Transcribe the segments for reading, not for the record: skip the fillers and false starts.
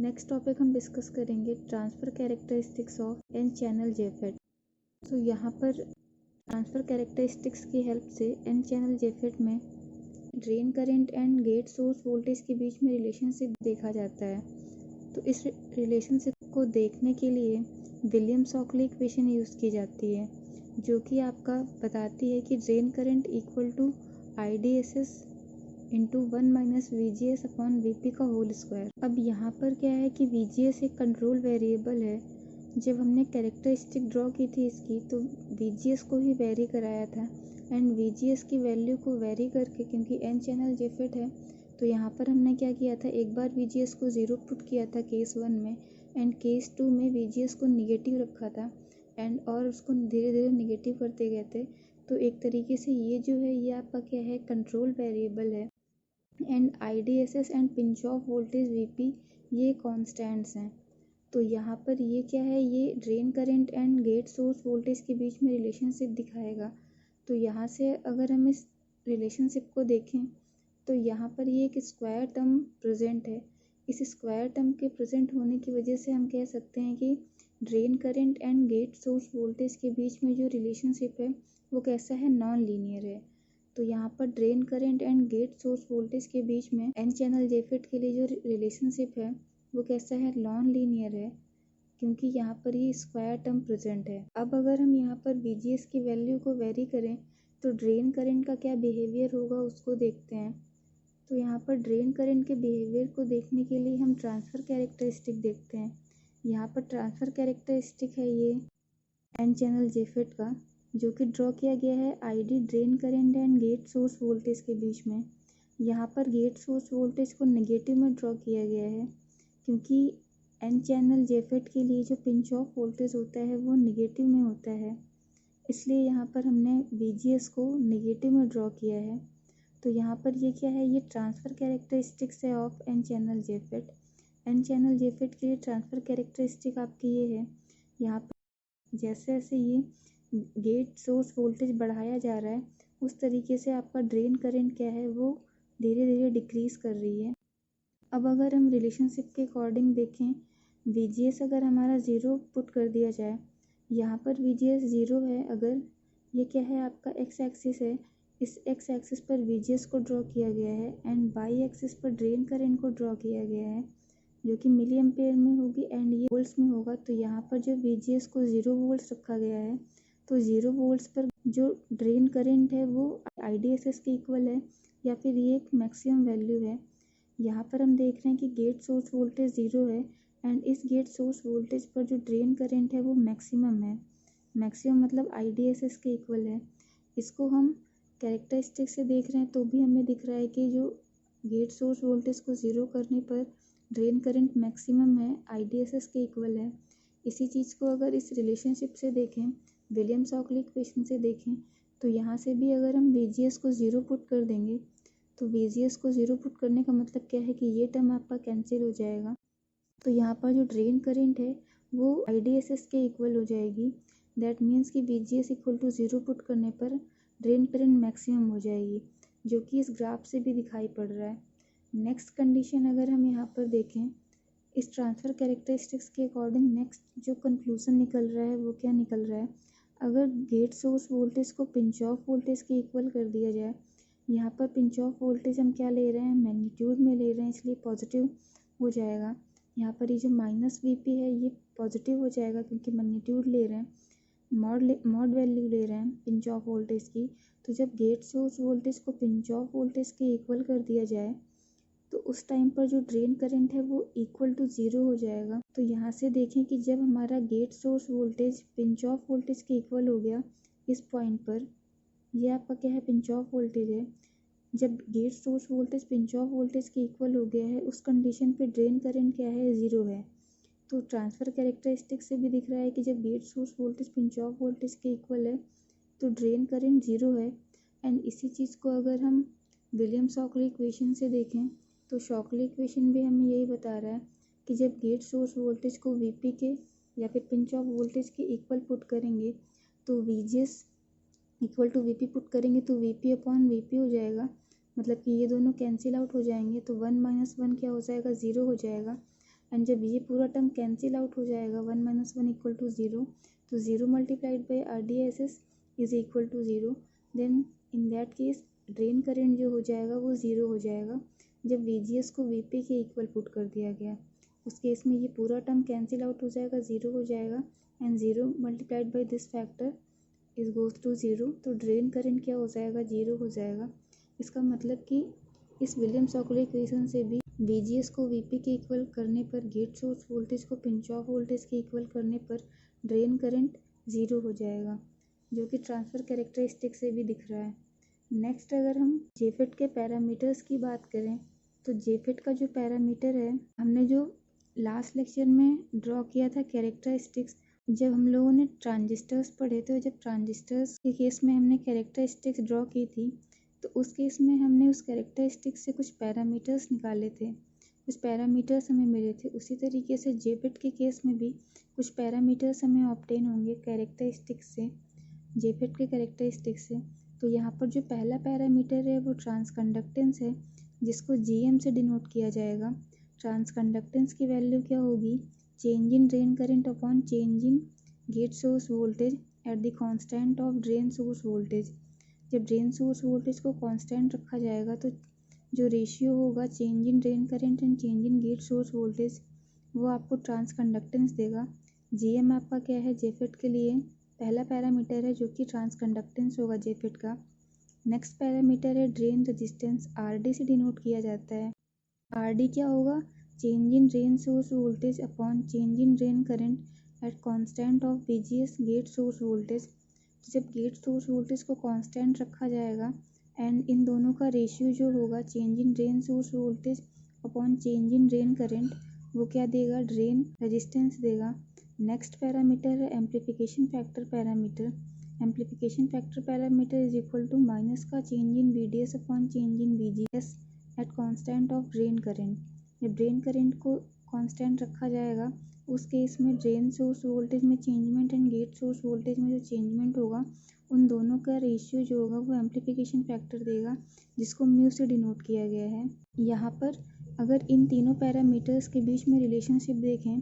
Next topic हम discuss करेंगे transfer characteristics of N channel JFET. तो यहाँ पर ट्रांसफ़र कैरेक्टरिस्टिक्स की हेल्प से एन चैनल जेफेट में drain current and gate source voltage के बीच में रिलेशनशिप देखा जाता है। तो इस रिलेशनशिप को देखने के लिए विलियम्स-शॉकली इक्वेशन यूज़ की जाती है, जो कि आपका बताती है कि drain current equal to IDSS into 1 - VGS upon VP का होल स्क्वायर। अब यहाँ पर क्या है कि VGS एक कंट्रोल वेरिएबल है। जब हमने कैरेक्टरिस्टिक ड्रॉ की थी इसकी, तो VGS को ही वेरी कराया था एंड VGS की वैल्यू को वेरी करके, क्योंकि एन चैनल जेफेट है, तो यहाँ पर हमने क्या किया था, एक बार VGS को 0 पुट किया था केस 1 में एंड केस 2 में VGS को निगेटिव रखा था एंड और उसको धीरे धीरे निगेटिव करते गए थे। तो एक तरीके से ये जो है ये आपका क्या है, कंट्रोल वेरिएबल है and IDSS and pinch off voltage VP ये कॉन्स्टेंट्स हैं। तो यहाँ पर ये क्या है, ये drain current and gate source voltage के बीच में रिलेशनशिप दिखाएगा। तो यहाँ से अगर हम इस रिलेशनशिप को देखें तो यहाँ पर ये एक स्क्वायर टर्म प्रेजेंट है। इस स्क्वायर टर्म के प्रेजेंट होने की वजह से हम कह सकते हैं कि drain current and gate source voltage के बीच में जो रिलेशनशिप है वो कैसा है, नॉन लीनियर है। तो यहाँ पर drain current and gate source voltage के बीच में एन चैनल जेफेट के लिए जो रिलेशनशिप है वो कैसा है, नॉन लीनियर है, क्योंकि यहाँ पर ये स्क्वायर टर्म प्रेजेंट है। अब अगर हम यहाँ पर VGS की वैल्यू को वेरी करें तो ड्रेन करंट का क्या बिहेवियर होगा उसको देखते हैं। तो यहाँ पर ड्रेन करंट के बिहेवियर को देखने के लिए हम ट्रांसफ़र कैरेक्टरिस्टिक देखते हैं। यहाँ पर ट्रांसफ़र कैरेक्टरिस्टिक है ये एन चैनल जेफेट का, जो कि ड्रॉ किया गया है ID drain current and gate source voltage के बीच में। यहाँ पर गेट सोर्स वोल्टेज को नेगेटिव में ड्रॉ किया गया है, क्योंकि एन चैनल जेफेट के लिए जो पिंच ऑफ वोल्टेज होता है वो नेगेटिव में होता है, इसलिए यहाँ पर हमने VGS को नेगेटिव में ड्रॉ किया है। तो यहाँ पर ये क्या है, ये ट्रांसफ़र कैरेक्टरिस्टिक्स है of N channel JFET. N channel JFET के लिए ट्रांसफ़र कैरेक्टरिस्टिक आपकी ये है। यहाँ पर जैसे जैसे ये गेट सोर्स वोल्टेज बढ़ाया जा रहा है उस तरीके से आपका ड्रेन करंट क्या है वो धीरे धीरे डिक्रीज़ कर रही है। अब अगर हम रिलेशनशिप के अकॉर्डिंग देखें, VGS अगर हमारा 0 पुट कर दिया जाए, यहाँ पर VGS 0 है, अगर ये क्या है आपका x एक्सिस है, इस x एक्सिस पर VGS को ड्रॉ किया गया है एंड y एक्सिस पर ड्रेन करंट को ड्रॉ किया गया है, जो कि मिली एम्पेयर में होगी एंड ये वोल्ट्स में होगा। तो यहाँ पर जो VGS को 0 वोल्ट्स रखा गया है, तो 0 वोल्ट्स पर जो ड्रेन करंट है वो IDSS के इक्वल है या फिर ये एक मैक्सिमम वैल्यू है। यहाँ पर हम देख रहे हैं कि गेट सोर्स वोल्टेज 0 है एंड इस गेट सोर्स वोल्टेज पर जो ड्रेन करंट है वो मैक्सिमम है। मैक्सिमम मतलब IDSS के इक्वल है। इसको हम कैरेक्टरिस्टिक से देख रहे हैं तो भी हमें दिख रहा है कि जो गेट सोर्स वोल्टेज को 0 करने पर ड्रेन करंट मैक्सिमम है, IDSS के इक्वल है। इसी चीज़ को अगर इस रिलेशनशिप से देखें, विलियम्स-शॉकली इक्वेशन से देखें, तो यहाँ से भी अगर हम VGS को 0 पुट कर देंगे तो VGS को 0 पुट करने का मतलब क्या है कि ये टर्म आपका कैंसिल हो जाएगा। तो यहाँ पर जो ड्रेन करंट है वो IDSS के इक्वल हो जाएगी। दैट मीन्स कि VGS इक्वल टू 0 पुट करने पर ड्रेन करंट मैक्सिमम हो जाएगी, जो कि इस ग्राफ से भी दिखाई पड़ रहा है। नेक्स्ट कंडीशन अगर हम यहाँ पर देखें, इस ट्रांसफ़र कैरेक्टरिस्टिक्स के अकॉर्डिंग नेक्स्ट जो कंक्लूजन निकल रहा है वो क्या निकल रहा है, अगर गेट सोर्स वोल्टेज को पिंच ऑफ वोल्टेज के इक्वल कर दिया जाए, यहाँ पर पिंच ऑफ वोल्टेज हम क्या ले रहे हैं, मैग्नीट्यूड में ले रहे हैं, इसलिए पॉजिटिव हो जाएगा। यहाँ पर ये जो -VP है ये पॉजिटिव हो जाएगा क्योंकि मैग्नीट्यूड ले रहे हैं, मॉड वैल्यू ले रहे हैं पिंच ऑफ वोल्टेज की। तो जब गेट सोर्स वोल्टेज को पिंच ऑफ वोल्टेज के इक्वल कर दिया जाए तो उस टाइम पर जो ड्रेन करंट है वो इक्वल टू 0 हो जाएगा। तो यहाँ से देखें कि जब हमारा gate source voltage pinch off voltage के इक्वल हो गया इस पॉइंट पर, ये आपका क्या है, पिंच ऑफ वोल्टेज है। जब gate source voltage pinch off voltage के इक्वल हो गया है उस कंडीशन पे ड्रेन करंट क्या है, 0 है। तो ट्रांसफ़र कैरेक्टरिस्टिक से भी दिख रहा है कि जब gate source voltage pinch off voltage के इक्वल है तो ड्रेन करंट 0 है। एंड इसी चीज़ को अगर हम विलियम्स-शॉकली इक्वेशन से देखें तो शॉकली इक्वेशन भी हमें यही बता रहा है कि जब गेट सोर्स वोल्टेज को VP के या फिर पिंच ऑफ वोल्टेज के इक्वल पुट करेंगे तो VGS equal to VP put करेंगे तो VP अपॉन VP हो जाएगा, मतलब कि ये दोनों कैंसिल आउट हो जाएंगे। तो 1 - 1 क्या हो जाएगा, 0 हो जाएगा। एंड जब ये पूरा टर्म कैंसिल आउट हो जाएगा 1 - 1 = 0, तो 0 multiplied by RDSS is equal to 0, then in that case drain current जो हो जाएगा वो 0 हो जाएगा जब VGS को VP के इक्वल पुट कर दिया गया। उस केस में ये पूरा टर्म कैंसिल आउट हो जाएगा, 0 हो जाएगा and 0 multiplied by this factor is goes to 0, तो ड्रेन करंट क्या हो जाएगा, 0 हो जाएगा। इसका मतलब कि इस विलियम्स-शॉकले इक्वेशन से भी VGS को VP के इक्वल करने पर, गेट सोर्स वोल्टेज को पिंच ऑफ वोल्टेज के इक्वल करने पर ड्रेन करंट 0 हो जाएगा, जो कि ट्रांसफ़र कैरेक्टरिस्टिक से भी दिख रहा है। नेक्स्ट अगर हम जेफेट के पैरामीटर्स की बात करें तो जेफेट का जो पैरामीटर है, हमने जो लास्ट लेक्चर में ड्रॉ किया था कैरेक्टरिस्टिक्स, जब हम लोगों ने ट्रांजिस्टर्स पढ़े थे, जब ट्रांजिस्टर्स के केस में हमने कैरेक्टरिस्टिक्स ड्रॉ की थी, तो उस केस में हमने उस कैरेक्टरिस्टिक्स से कुछ पैरामीटर्स निकाले थे, कुछ पैरामीटर्स हमें मिले थे। उसी तरीके से जेफेट के केस में भी कुछ पैरामीटर्स हमें ऑब्टेन होंगे कैरेक्टरिस्टिक्स से, जेफेट के कैरेक्टरिस्टिक्स से। तो यहाँ पर जो पहला पैरामीटर है वो ट्रांसकंडक्टेंस है, जिसको GM से डिनोट किया जाएगा। ट्रांसकंडक्टेंस की वैल्यू क्या होगी, change in drain current upon change in gate source voltage at the constant of drain source voltage. जब ड्रेन सोर्स वोल्टेज को कांस्टेंट रखा जाएगा तो जो रेशियो होगा change in drain current and change in gate source voltage, वो आपको transconductance देगा। GM आपका क्या है, जेफेट के लिए पहला पैरामीटर है जो कि ट्रांसकंडक्टेंस होगा जेफेट का। नेक्स्ट पैरामीटर है ड्रेन रेजिस्टेंस, RD से डिनोट किया जाता है। RD क्या होगा, change in drain source voltage upon change in drain current at constant of VGS gate source voltage. तो जब गेट सोर्स वोल्टेज को कांस्टेंट रखा जाएगा एंड इन दोनों का रेशियो जो होगा change in drain source voltage upon change in drain current, वो क्या देगा, ड्रेन रेजिस्टेंस देगा। नेक्स्ट पैरामीटर है amplification factor parameter. Amplification factor parameter is equal to minus का change in VDS upon change in VGS at constant of drain current. जब drain current को constant रखा जाएगा उस केस में ड्रेन सोर्स वोल्टेज में changement and gate source voltage में जो चेंजमेंट होगा उन दोनों का रेशियो जो होगा वो एम्प्लीफिकेशन फैक्टर देगा, जिसको म्यू से डिनोट किया गया है। यहाँ पर अगर इन तीनों पैरामीटर्स के बीच में रिलेशनशिप देखें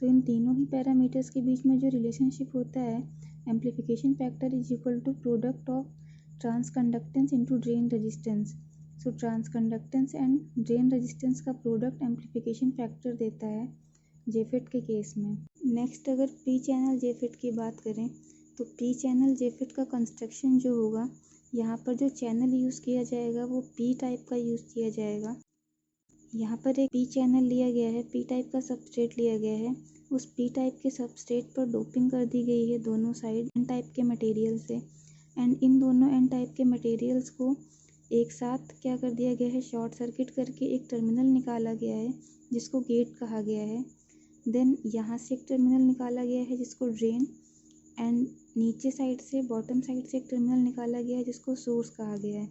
तो इन तीनों ही पैरामीटर्स के बीच में जो रिलेशनशिप होता है, amplification factor is equal to product of transconductance into drain resistance. So transconductance and drain resistance का प्रोडक्ट एम्प्लीफिकेशन फैक्टर देता है जेफेट के केस में। नेक्स्ट अगर पी चैनल जेफेट की बात करें तो पी चैनल जेफेट का कंस्ट्रक्शन जो होगा, यहाँ पर जो चैनल यूज़ किया जाएगा वो पी टाइप का यूज़ किया जाएगा। यहाँ पर एक पी चैनल लिया गया है, पी टाइप का सबस्ट्रेट लिया गया है। उस पी टाइप के सबस्ट्रेट पर डोपिंग कर दी गई है दोनों साइड एन टाइप के मटेरियल से, एंड इन दोनों एन टाइप के मटेरियल्स को एक साथ क्या कर दिया गया है, शॉर्ट सर्किट करके एक टर्मिनल निकाला गया है जिसको गेट कहा गया है। देन यहाँ से एक टर्मिनल निकाला गया है जिसको ड्रेन, एंड नीचे साइड से, बॉटम साइड से एक टर्मिनल निकाला गया है जिसको सोर्स कहा गया है।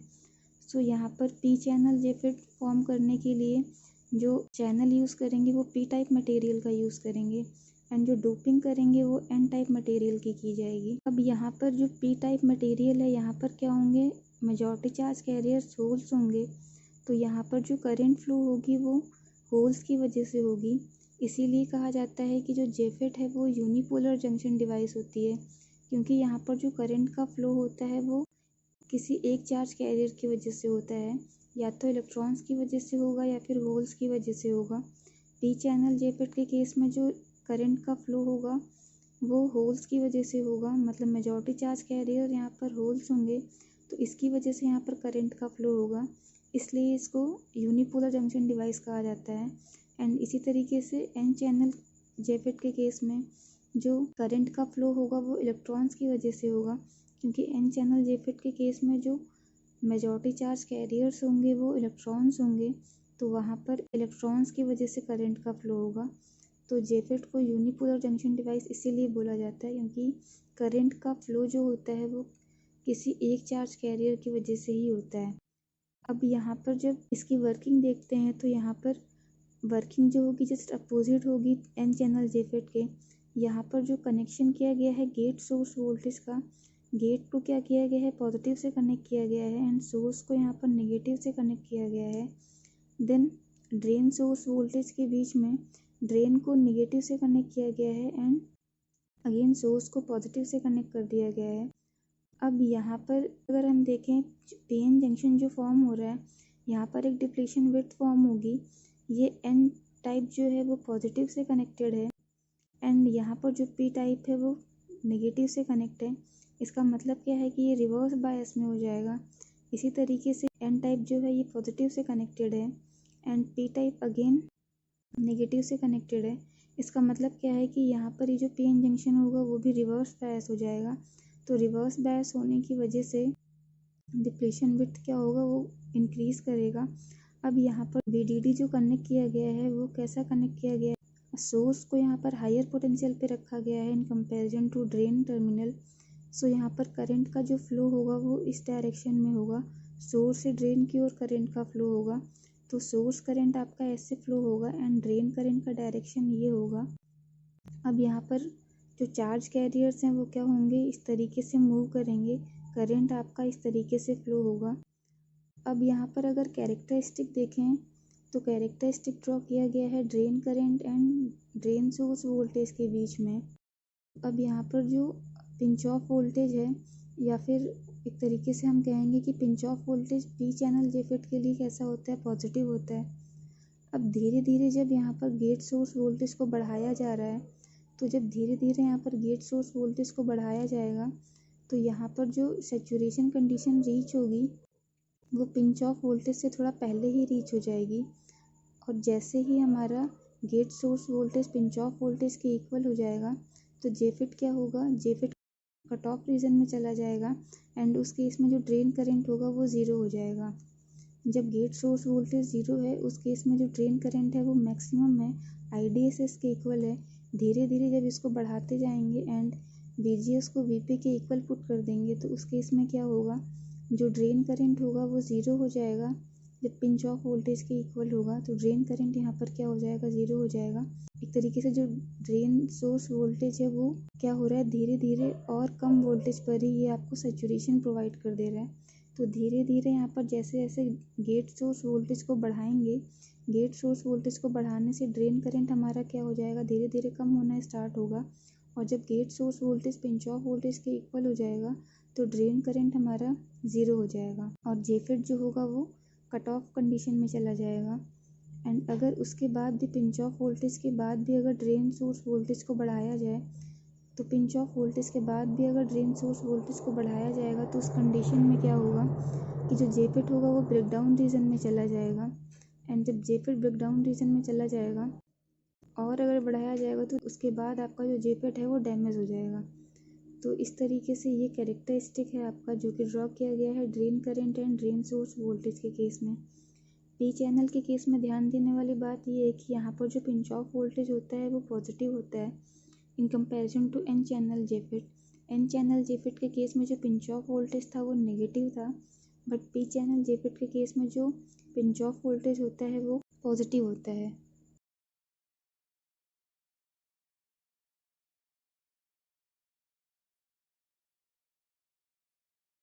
सो यहाँ पर पी चैनल जेफेट फॉर्म करने के लिए जो चैनल यूज़ करेंगे वो पी टाइप मटेरियल का यूज़ करेंगे, एंड जो डोपिंग करेंगे वो एन टाइप मटेरियल की जाएगी। अब यहाँ पर जो पी टाइप मटेरियल है, यहाँ पर क्या होंगे, मेजॉरिटी चार्ज कैरियर्स होल्स होंगे। तो यहाँ पर जो करंट फ्लो होगी वो होल्स की वजह से होगी। इसीलिए कहा जाता है कि जो जेफेट है वो यूनिपोलर जंक्शन डिवाइस होती है, क्योंकि यहाँ पर जो करंट का फ्लो होता है वो किसी एक चार्ज कैरियर की वजह से होता है, या तो इलेक्ट्रॉन्स की वजह से होगा या फिर होल्स की वजह से होगा। पी चैनल जेफेट के केस में जो करंट का फ्लो होगा वो होल्स की वजह से होगा, मतलब मेजॉरिटी चार्ज कैरियर यहाँ पर होल्स होंगे, तो इसकी वजह से यहाँ पर करंट का फ्लो होगा, इसलिए इसको यूनिपोलर जंक्शन डिवाइस कहा जाता है। एंड इसी तरीके से एन चैनल जेफेट के केस में जो करंट का फ्लो होगा वो इलेक्ट्रॉन्स की वजह से होगा, क्योंकि एन चैनल जेफेट के केस में जो मेजॉरिटी चार्ज कैरियर्स होंगे वो इलेक्ट्रॉन्स होंगे, तो वहाँ पर इलेक्ट्रॉन्स की वजह से करंट का फ्लो होगा। तो जेफेट को यूनिपोलर जंक्शन डिवाइस इसीलिए बोला जाता है क्योंकि करंट का फ्लो जो होता है वो किसी एक चार्ज कैरियर की वजह से ही होता है। अब यहाँ पर जब इसकी वर्किंग देखते हैं तो यहाँ पर वर्किंग जो होगी जस्ट अपोजिट होगी एन चैनल जेफेट के। यहाँ पर जो कनेक्शन किया गया है गेट सोर्स वोल्टेज का, गेट को क्या किया गया है, पॉजिटिव से कनेक्ट किया गया है, एंड सोर्स को यहाँ पर नेगेटिव से कनेक्ट किया गया है। देन ड्रेन सोर्स वोल्टेज के बीच में ड्रेन को नेगेटिव से कनेक्ट किया गया है एंड अगेन सोर्स को पॉजिटिव से कनेक्ट कर दिया गया है। अब यहाँ पर अगर हम देखें पीएन जंक्शन जो फॉर्म हो रहा है, यहाँ पर एक डिप्लीशन विड्थ फॉर्म होगी। ये एन टाइप जो है वो पॉजिटिव से कनेक्टेड है एंड यहाँ पर जो पी टाइप है वो नेगेटिव से कनेक्ट है। इसका मतलब क्या है कि ये रिवर्स बायस में हो जाएगा। इसी तरीके से एन टाइप जो है ये पॉजिटिव से कनेक्टेड है and P type again negative से कनेक्टेड है। इसका मतलब क्या है कि यहाँ पर ये जो पीएन जंक्शन होगा वो भी रिवर्स बायस हो जाएगा। तो रिवर्स बायस होने की वजह से डिप्लीशन विड्थ क्या होगा, वो इंक्रीज़ करेगा। अब यहाँ पर VDD जो कनेक्ट किया गया है वो कैसा कनेक्ट किया गया है, सोर्स को यहाँ पर हायर पोटेंशियल पे रखा गया है in comparison to drain terminal. So यहाँ पर करंट का जो फ्लो होगा वो इस डायरेक्शन में होगा, सोर्स से ड्रेन की ओर करंट का फ्लो होगा। तो सोर्स करंट आपका ऐसे फ्लो होगा एंड ड्रेन करंट का डायरेक्शन ये होगा। अब यहाँ पर जो चार्ज कैरियर्स हैं वो क्या होंगे, इस तरीके से मूव करेंगे, करंट आपका इस तरीके से फ्लो होगा। अब यहाँ पर अगर कैरेक्टरिस्टिक देखें तो कैरेक्टरिस्टिक ड्रॉ किया गया है drain current and drain source voltage के बीच में। अब यहाँ पर जो पिंच ऑफ वोल्टेज है, या फिर एक तरीके से हम कहेंगे कि pinch off voltage P channel JFET के लिए कैसा होता है, पॉजिटिव होता है। अब धीरे धीरे जब यहाँ पर गेट सोर्स वोल्टेज को बढ़ाया जा रहा है, तो जब धीरे धीरे यहाँ पर गेट सोर्स वोल्टेज को बढ़ाया जाएगा तो यहाँ पर जो सैचुरेशन कंडीशन रीच होगी वो पिंच ऑफ वोल्टेज से थोड़ा पहले ही रीच हो जाएगी। और जैसे ही हमारा gate source voltage pinch off voltage के इक्वल हो जाएगा तो जेफिट क्या होगा, जेफिट कट ऑफ रीजन में चला जाएगा एंड उस केस में जो ड्रेन करंट होगा वो ज़ीरो हो जाएगा। जब गेट सोर्स वोल्टेज ज़ीरो है उस केस में जो ड्रेन करंट है वो मैक्सिमम है, IDSS के इक्वल है। धीरे धीरे जब इसको बढ़ाते जाएंगे एंड VGS को VP के इक्वल पुट कर देंगे तो उस केस में क्या होगा, जो ड्रेन करंट होगा वो ज़ीरो हो जाएगा। जब पिंच ऑफ वोल्टेज के इक्वल होगा तो ड्रेन करंट यहाँ पर क्या हो जाएगा, ज़ीरो हो जाएगा। एक तरीके से जो ड्रेन सोर्स वोल्टेज है वो क्या हो रहा है, धीरे धीरे और कम वोल्टेज पर ही ये आपको सैचुरेशन प्रोवाइड कर दे रहा है। तो धीरे धीरे यहाँ पर जैसे जैसे गेट सोर्स वोल्टेज को बढ़ाएंगे, गेट सोर्स वोल्टेज को बढ़ाने से ड्रेन करंट हमारा क्या हो जाएगा, धीरे धीरे कम होना स्टार्ट होगा। और जब gate source voltage pinch off voltage के इक्वल हो जाएगा तो ड्रेन करंट हमारा ज़ीरो हो जाएगा और जेफिट जो होगा वो कट ऑफ कंडीशन में चला जाएगा। एंड अगर उसके बाद भी पिंच ऑफ वोल्टेज के बाद भी अगर ड्रेन सोर्स वोल्टेज को बढ़ाया जाए, तो पिंच ऑफ वोल्टेज के बाद भी अगर ड्रेन सोर्स वोल्टेज को बढ़ाया जाएगा तो उस कंडीशन में क्या होगा कि जो जेफिट होगा वो ब्रेकडाउन रीजन में चला जाएगा। एंड जब जेफिट ब्रेकडाउन रीजन में चला जाएगा और अगर बढ़ाया जाएगा तो उसके बाद आपका जो जेफिट है वो डैमेज हो जाएगा। तो इस तरीके से ये कैरेक्टरिस्टिक है आपका जो कि ड्रॉ किया गया है drain current and drain source voltage के केस में। पी चैनल के केस में ध्यान देने वाली बात ये है कि यहाँ पर जो पिंच ऑफ वोल्टेज होता है वो पॉजिटिव होता है in comparison to N channel JFET. N channel JFET के केस में जो पिंच ऑफ वोल्टेज था वो नेगेटिव था, बट पी चैनल जेफिट के केस में जो पिंच ऑफ वोल्टेज होता है वो पॉजिटिव होता है।